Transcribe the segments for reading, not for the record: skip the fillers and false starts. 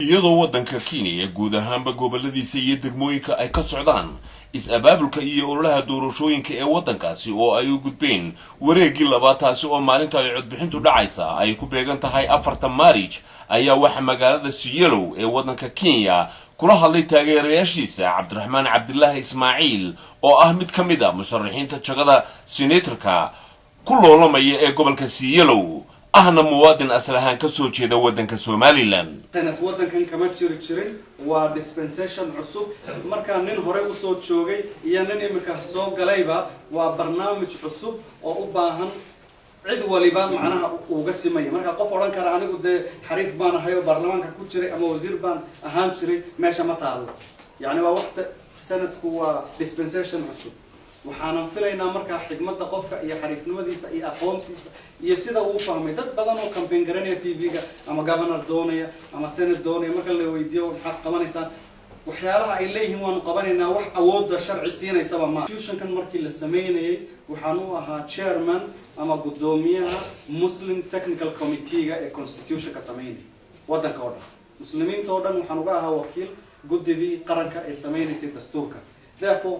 iyadoo wadanka Kenya guud ahaanba goboladiisa iyo degmooyinka ay ka socdaan is-abaabulka iyo ololaha doorashooyinka ee wadankaasi oo ay u gudbeen wareegii labaataasi oo maalinta ay codbixintu dhacaysa ay ku beegan tahay 4 Maarch ayaa waxa magaalada Siyelo ee wadanka Kenya kula hadlay taageerayaashiisa Cabdiraxmaan Cabdullaahi Ismaaciil oo ah mid kamid ah musharaxiinta jagada senatorka ku loolamaya ee gobolka Siyelo ahna muwaadin asal ahaan ka soo jeeda wadanka Somaliland sanad wadankan kama jirin waa dispensation cusub marka nin hore u soo joogay iyo nin imika soo galayba waa barnaamij cusub oo u baahan cid waliba macnaha uga simay marka qof oran kara anigu de xariif baan ahay oo baarlamaanka ku jiray ama wasiir baan ahaan jiray meesha ma taalo yani waa waqti sanadku waa dispensation cusub waxaan filaynaa marka xigmadda qofka iyo xariifnimadiisa iyo aqoontiisa iyo sida uu fahmay dad badan oo campaign garanaya TV-ga ama governor doonaya ama senate doonaya marka la weydiiyo waxa qabanaysan waxyaalaha ay leeyihiin waan qabanaynaa wax awood sharci siinaysa ma constitution-kan markii la sameeyay waxaan u ahaa chairman ama gudoomiyaha Muslim Technical Committee-ga ee constitution-ka sameeyay wadanka oo dhan muslimiinta oo dhan waxaan uga ahaa wakiil guddigii qaranka ee sameeynayay dastuurka therefore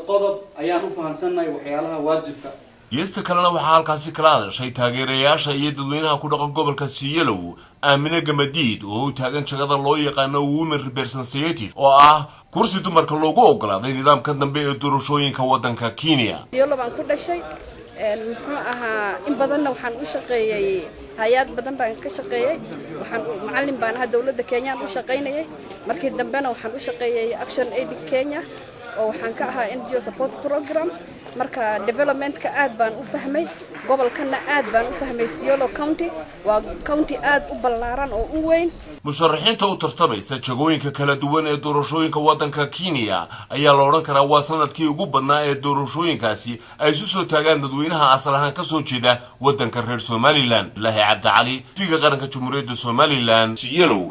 qodob ayaan u fahansanahay waxyaalaha waajibka Yesta kalena waxa halkaasi kala hadashay taageerayaasha iyo dadweynaha ku dhaqan gobolka Siyelo Aamina Gamadiid oo u taagan jagada loo yaqaan Women Representative oo ah kursi dumarka loogu ogolaaday nidaamka dambe ee doorashooyinka wadanka Kenya. Siyelo baan ku dhashay muxuu ahaa in badan waxaan u shaqeeyay hay'ad badan baan ka shaqeeyay waxaan macallin baan ahaa dawladda Kenya u shaqeynayay markii dambena waxaan u shaqeeyay Action Aid Kenya oo waxaan ka ahaa NGO support program marka development-ka aad baan u fahmay gobolkana aad baan u fahmay Siyelo County waa county aad u ballaaran oo u weyn musharaxiinta u tartamaysa jagooyinka kala duwan ee doorashooyinka wadanka Kenya ayaa la oran karaa waa sanadkii ugu badnaa ee doorashooyinkaasi ay soo taagaan dadweynaha asal ahaan ka soo jeeda wadanka reer Somaliland Ilaahi Cabdi Cali fiiga qaranka Jamhuuriyadda Somaliland Siyelo.